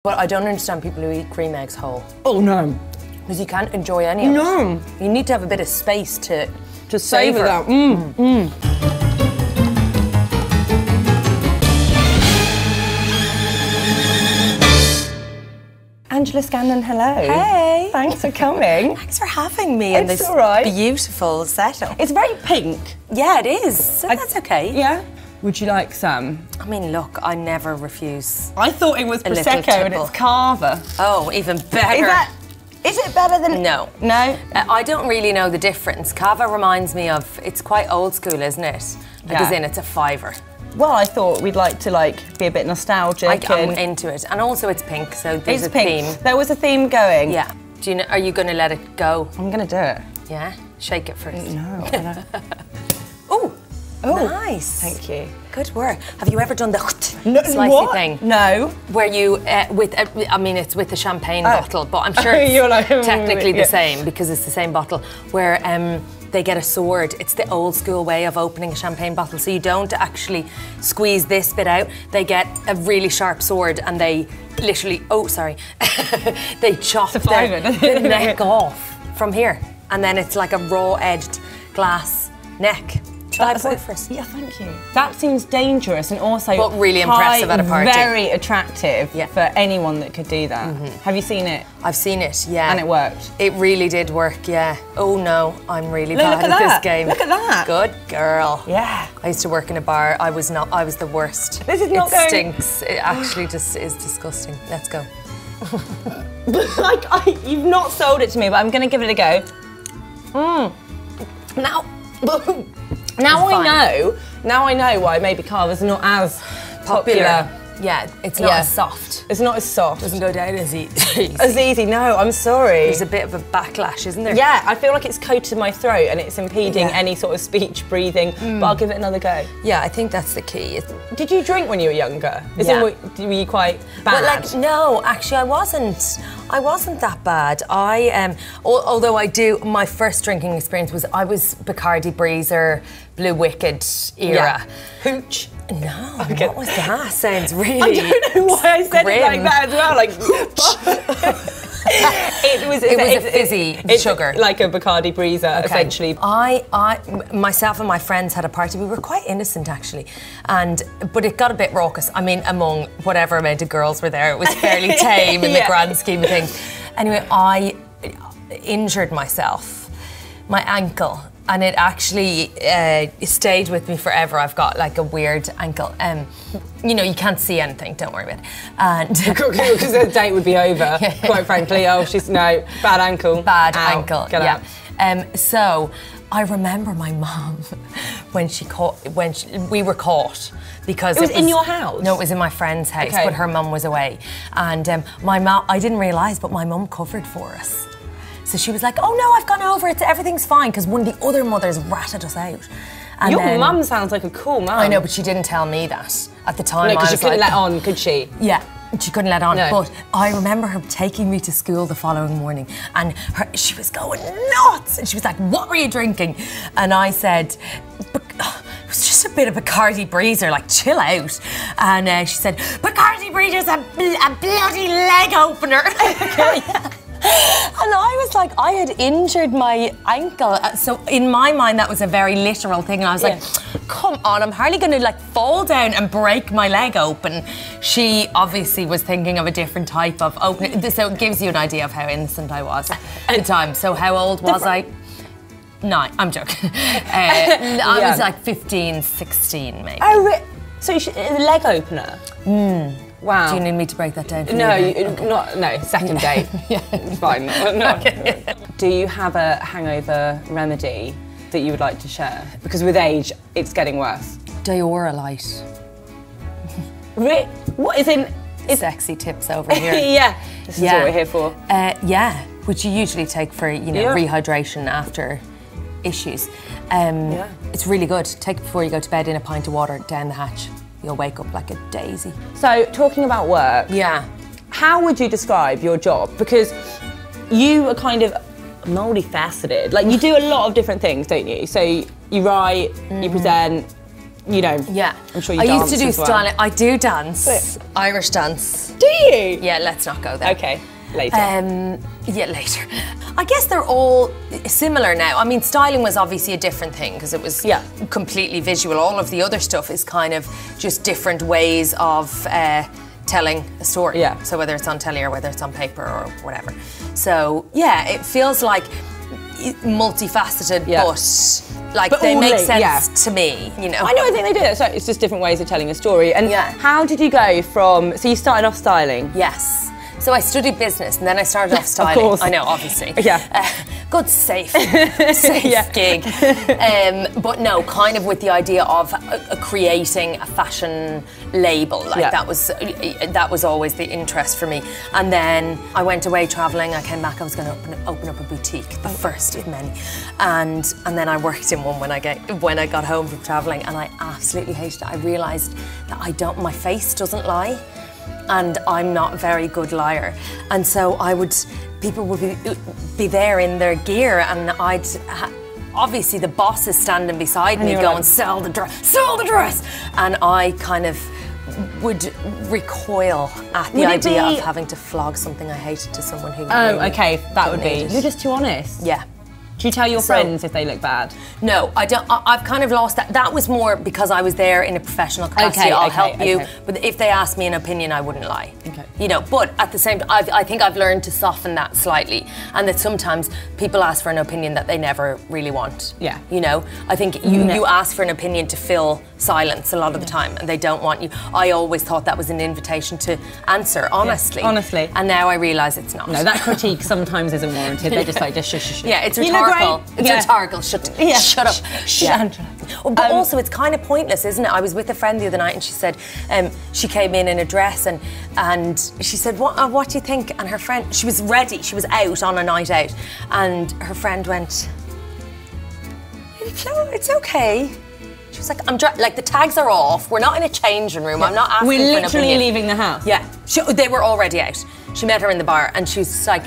But I don't understand people who eat cream eggs whole. Oh no. Because you can't enjoy any of it. No. You need to have a bit of space to savour that. Angela Scanlon, hello. Hey. Thanks for coming. Thanks for having me in this beautiful setup. It's very pink. Yeah, it is. So that's okay. Yeah. Would you like some? I mean, look, I never refuse. I thought it was Prosecco and it's Cava. Oh, even better. Is it better than... No. No? I don't really know the difference. Cava reminds me of, it's quite old school, isn't it? Like, as in, it's a fiver. Well, I thought we'd like to be a bit nostalgic. I'm into it. And also it's pink, so there's a theme. There was a theme going. Yeah. Do you know, are you going to let it go? I'm going to do it. Yeah? Shake it first. No. Oh, nice. Thank you. Good work. Have you ever done the slicey thing? No. Where you, I mean, it's with the champagne bottle, but I'm sure it's technically the same because it's the same bottle, where they get a sword. It's the old school way of opening a champagne bottle. So you don't actually squeeze this bit out. They get a really sharp sword and they literally, they chop the neck off from here. And then it's like a raw-edged glass neck. Should I pour it first? Yeah, thank you. That seems dangerous and also but really impressive at a party. Very attractive for anyone that could do that. Have you seen it? I've seen it, yeah. And it worked? It really did work, yeah. Oh no, I'm really bad at this game. Look at that. Good girl. Yeah. I used to work in a bar. I was the worst. This is not going... It stinks. It actually just is disgusting. Let's go. You've not sold it to me, but I'm going to give it a go. Now I know why maybe Cava's not as popular. Yeah, it's not as soft. It's not as soft. Doesn't go down as easy. As easy, no, I'm sorry. There's a bit of a backlash, isn't there? Yeah, I feel like it's coated my throat and it's impeding any sort of speech, breathing, but I'll give it another go. Yeah, I think that's the key. Did you drink when you were younger? Were you quite bad? Well, no, actually I wasn't. I wasn't that bad. Although my first drinking experience was, I was Bacardi Breezer, Blue Wicked era. Hooch? No, what was that? Sounds really I don't know why I said it like that as well, like It was a fizzy sugar. Like a Bacardi Breezer, essentially. Myself and my friends had a party. We were quite innocent, actually, but it got a bit raucous. I mean, among whatever amount of girls were there, it was fairly tame in the grand scheme of things. Anyway, I injured myself, my ankle. And it actually stayed with me forever. I've got like a weird ankle. You know, you can't see anything, don't worry about it. And because the date would be over, quite frankly. Oh, bad ankle. Bad ankle, Get out. So I remember my mum when we were caught. Because it was in your house? No, it was in my friend's house, but her mum was away. And my mum, I didn't realise, but my mum covered for us. So she was like, oh no, I've gone over, everything's fine, because one of the other mothers ratted us out. And your mum sounds like a cool mum. I know, but she didn't tell me that. At the time, no, because she couldn't let on, could she? Yeah, she couldn't let on. No. But I remember her taking me to school the following morning, and she was going nuts. And she was like, what were you drinking? And I said, it was just a bit of Bacardi Breezer, like chill out. And she said, Bacardi Breezer's a bloody leg opener. And I was like, I had injured my ankle. So in my mind, that was a very literal thing. And I was like, come on, I'm hardly going to like fall down and break my leg open. She obviously was thinking of a different type of opening. So it gives you an idea of how innocent I was at the time. So how old was I? 9, I'm joking. I was like 15, 16 maybe. Oh, so a leg opener? Wow. Do you need me to break that down for no, you? No, second date. It's fine. No. Okay. Do you have a hangover remedy that you would like to share? Because with age, it's getting worse. Diorolite. What is in... Sexy tips over here. Yeah. This is what we're here for. Yeah, which you usually take for, rehydration after issues. It's really good. Take it before you go to bed in a pint of water down the hatch. You'll wake up like a daisy. So, talking about work. Yeah. How would you describe your job? Because you are kind of multifaceted. Like, you do a lot of different things, don't you? So, you write, you present, you know, I'm sure you dance. I used to do styling. Well. I do dance. Irish dance. Do you? Yeah, let's not go there. Okay, later. Yeah, later. I guess they're all similar now. I mean, styling was obviously a different thing because it was completely visual. All of the other stuff is kind of just different ways of telling a story. Yeah. So whether it's on telly or whether it's on paper or whatever. So yeah, it feels like multifaceted, but they make sense to me, you know. I know, I think they do. So it's just different ways of telling a story. And how did you go from, so you started off styling? Yes. So I studied business and then I started off styling. Of course. I know, obviously. Yeah. Good, safe gig. But no, kind of with the idea of creating a fashion label. Like that was always the interest for me. And then I went away traveling. I came back. I was going to open up a boutique, the first of many. And then I worked in one when I got home from traveling, and I absolutely hated it. I realised that my face doesn't lie. And I'm not a very good liar, and so people would be there in their gear, and obviously the boss is standing beside me going, sell the dress, and I kind of would recoil at the idea of having to flog something I hated to someone who okay, that would be, you're just too honest. Yeah. Do you tell your friends if they look bad? No, I don't. I've kind of lost that. That was more because I was there in a professional capacity. I'll help you, but if they asked me an opinion, I wouldn't lie. Okay. You know, but at the same time, I think I've learned to soften that slightly, and that sometimes people ask for an opinion that they never really want. Yeah. You know, I think you ask for an opinion to fill silence a lot of the time, and they don't want you. I always thought that was an invitation to answer honestly. Honestly. And now I realise it's not. No, that critique sometimes isn't warranted. They're just like, just shush. Yeah, it's rhetorical. It's rhetorical. Shut up. Angela. But also, it's kind of pointless, isn't it? I was with a friend the other night, and she said she came in a dress, and she said, "What do you think?" And her friend, she was ready. She was out on a night out, and her friend went, "It's okay." She was like, like the tags are off. We're not in a changing room. I'm not asking for an opinion. We're literally leaving the house. Yeah, they were already out. She met her in the bar, and she was like,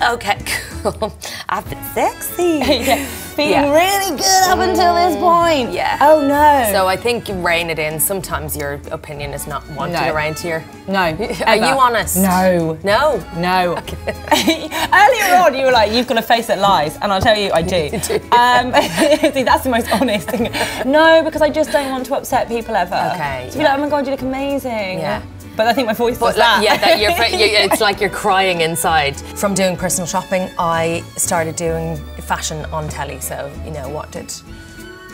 okay, cool. I've been sexy. Feeling really good up until this point. Yeah. Oh no. So I think you rein it in. Sometimes your opinion is not wanted around here. No. Are you honest? No. No? No. Okay. Earlier on you were like, you've got a face that lies, and I'll tell you I do. See, that's the most honest thing. No, because I just don't want to upset people ever. Okay. To be like, oh my God, you look amazing. Yeah. But I think my voice was that. Yeah, it's like you're crying inside. From doing personal shopping, I started doing fashion on telly. So, you know, what did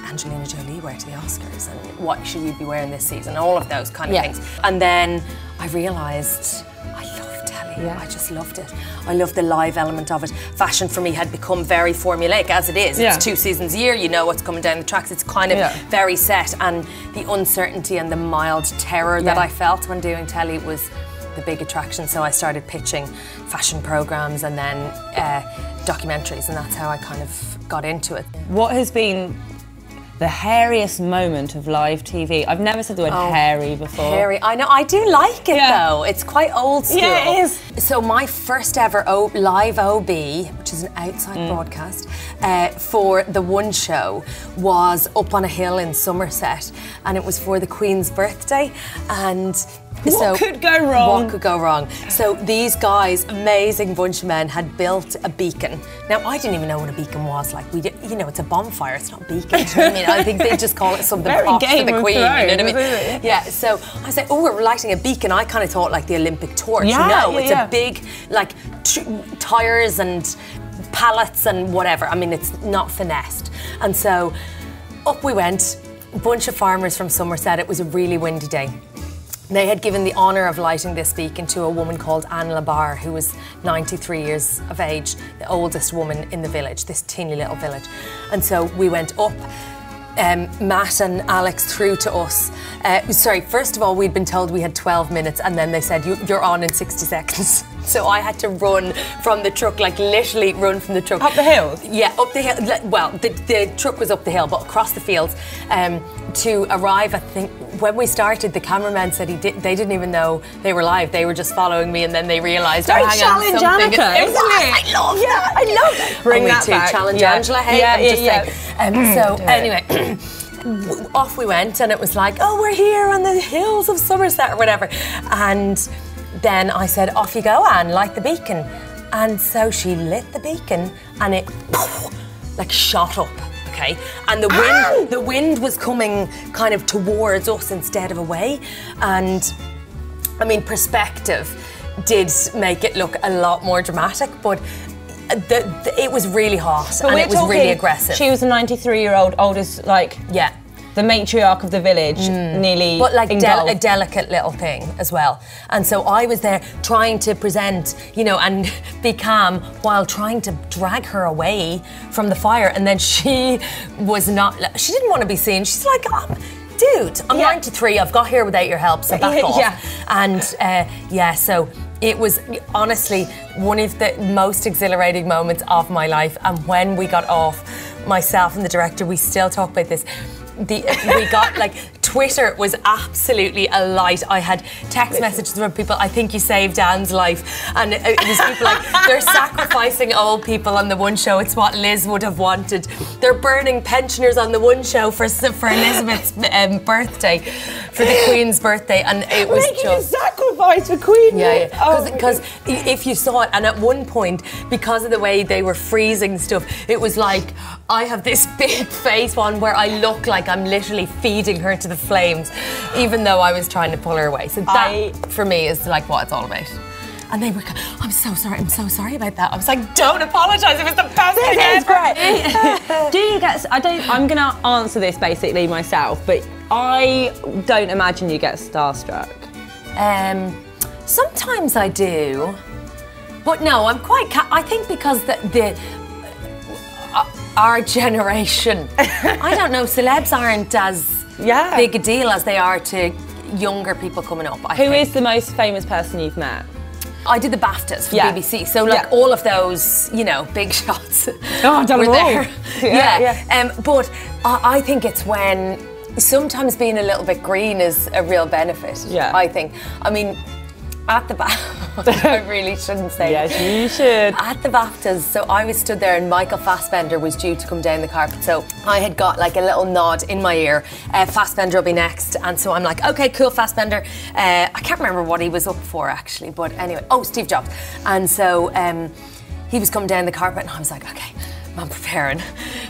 Angelina Jolie wear to the Oscars? And what should you be wearing this season? All of those kind of things. And then I realised I love telly. I just loved it. I loved the live element of it. Fashion for me had become very formulaic, as it is. It's 2 seasons a year, you know what's coming down the tracks. It's kind of very set, and the uncertainty and the mild terror that I felt when doing telly was the big attraction. So I started pitching fashion programmes and then documentaries, and that's how I kind of got into it. What has been the hairiest moment of live TV? I've never said the word hairy before. Hairy, I know, I do like it though. It's quite old school. Yeah, it is. So my first ever live OB, which is an outside broadcast, for the One Show was up on a hill in Somerset, and it was for the Queen's birthday. And what could go wrong? What could go wrong? So these guys, amazing bunch of men, had built a beacon. Now I didn't even know what a beacon was. Like you know, it's a bonfire. It's not a beacon. Do you know what I mean? I think they just call it something props to the Queen. You know what I mean? Yeah. So I was like, oh, we're lighting a beacon. I kind of thought like the Olympic torch. No, it's a big like tires and pallets and whatever. I mean, it's not finessed. And so up we went. A bunch of farmers from Somerset. It was a really windy day. They had given the honour of lighting this beacon to a woman called Angela Scanlon, who was 93 years of age, the oldest woman in the village, this teeny little village. And so we went up. Matt and Alex threw to us. First of all, we'd been told we had 12 minutes, and then they said, you're on in 60 seconds. So I had to run from the truck, like literally run from the truck. Up the hills? Yeah, up the hill. Well, the truck was up the hill, but across the fields to arrive. I think when we started, the cameraman said they didn't even know they were live. They were just following me, and then they realised. Don't challenge Annika, isn't it? I love that. Bring that back. Challenge Angela. Hey, I'm just saying. So anyway. off we went, and it was like, oh, we're here on the hills of Somerset or whatever. And then I said, off you go, Anne, light the beacon. And so she lit the beacon, and it like shot up. Okay, and the wind was coming kind of towards us instead of away, and I mean, perspective did make it look a lot more dramatic, but it was really hot and it was really aggressive. She was a 93-year-old, oldest, like, yeah, the matriarch of the village, nearly but like a delicate little thing as well. And so I was there trying to present, you know, and be calm while trying to drag her away from the fire. And then she was not, she didn't want to be seen. She's like, dude, I'm 93, I've got here without your help, so back off. Yeah. And so it was honestly one of the most exhilarating moments of my life. And when we got off, myself and the director, we still talk about this. We got like, Twitter was absolutely alight. I had text messages from people, I think you saved Anne's life. And it was people like, they're sacrificing old people on the one show. It's what Liz would have wanted. They're burning pensioners on the one show for Elizabeth's birthday, for the Queen's birthday. And it was making a sacrifice for Queen. Yeah. Because if you saw it, and at one point, because of the way they were freezing stuff, it was like, I have this big face on where I look like I'm literally feeding her to the flames, even though I was trying to pull her away. So that, for me, is like what it's all about. And they were going, I'm so sorry about that. I was like, don't apologise, it was the best thing ever. Great. Do you get, I'm going to answer this basically myself, but I don't imagine you get starstruck. Sometimes I do, but no, I'm quite, I think because our generation, I don't know, celebs aren't as big a deal as they are to younger people coming up, I think. Who is the most famous person you've met? I did the BAFTAs for BBC, so like all of those, you know, big shots were there. But I think it's when sometimes being a little bit green is a real benefit, I think. I mean, at the BAFTAs, I really shouldn't say Yes, you should. At the BAFTAs, so I was stood there and Michael Fassbender was due to come down the carpet, so I had got like a little nod in my ear, Fassbender will be next, and so I'm like, okay, cool, Fassbender. I can't remember what he was up for actually, but anyway, Steve Jobs. And so he was coming down the carpet and I was like, okay, I'm preparing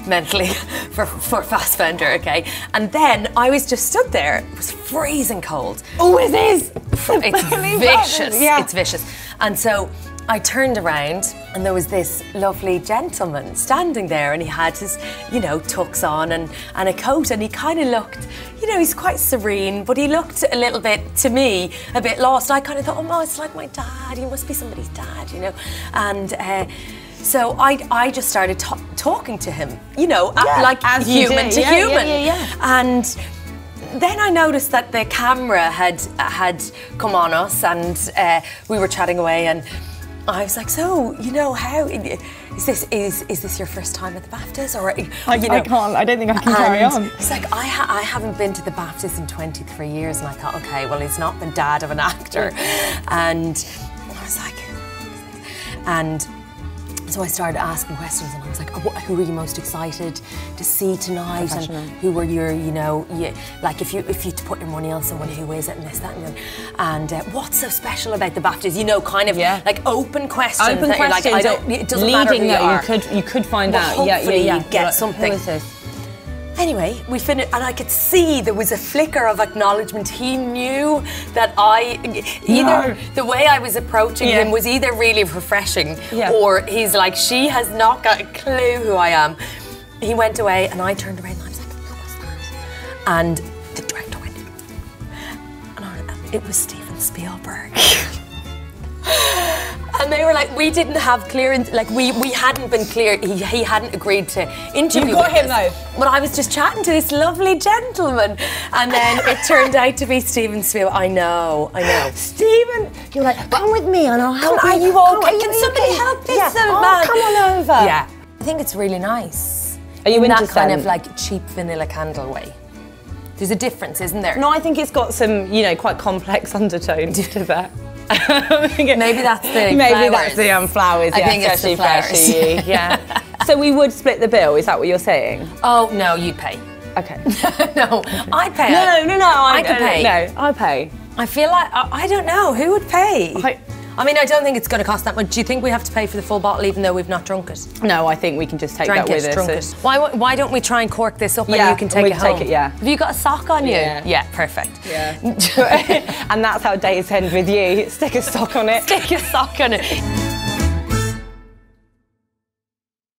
mentally for Fassbender, okay? And then I was just stood there, it was freezing cold. Oh, it is! It's vicious, it's vicious. And so I turned around and there was this lovely gentleman standing there and he had his, you know, tux on and a coat, and he kind of looked, you know, he's quite serene, but he looked a little bit, to me, a bit lost. I kind of thought, oh no, it's like my dad, he must be somebody's dad, you know? And so I just started talking to him, you know, like as human to human. And then I noticed that the camera had come on us, and we were chatting away, and I was like, so, you know, how is this your first time at the BAFTAs, or you know? I don't think I can carry on. He's like, I haven't been to the BAFTAs in 23 years, and I thought, okay, well, he's not the dad of an actor, and I was like, and so I started asking questions, and I was like, who were you most excited to see tonight? And who were your, you know, like if you put your money on someone, who is it, and this, that, and what's so special about the BAFTAs? You know, kind of like open questions. Open questions. Like, it doesn't matter who you are. You could find out. Hopefully you get something. Who is this? Anyway, we finished, and I could see there was a flicker of acknowledgement. He knew that either the way I was approaching him was either really refreshing, or he's like, she has not got a clue who I am. He went away, and I turned around, and I was like, who was that? And the director went, and it was Steven Spielberg. And they were like, we didn't have clearance, like we hadn't been clear, he hadn't agreed to interview You got him though. But I was just chatting to this lovely gentleman, and then it turned out to be Steven Spielberg. I know. Steven, you're like, come with me and I'll help you. Are you okay? Can somebody help this man? Come on over. Yeah, I think it's really nice. Are you in into that kind of like cheap vanilla candle way? There's a difference, isn't there? No, I think it's got some, you know, quite complex undertones to that. Maybe that's the flowers. I think it's the flowers. Yeah. So we would split the bill. Is that what you're saying? Oh no, you'd pay. Okay. No, I'd pay. No. I could pay. No, I pay. I feel like, I don't know, who would pay? I mean, I don't think it's going to cost that much. Do you think we have to pay for the full bottle even though we've not drunk it? No, I think we can just take that with us. Why don't we try and cork this up and you can take it home? Take it, yeah. Have you got a sock on you? Yeah. Perfect. Yeah. And that's how days end with you. Stick a sock on it. Stick a sock on it.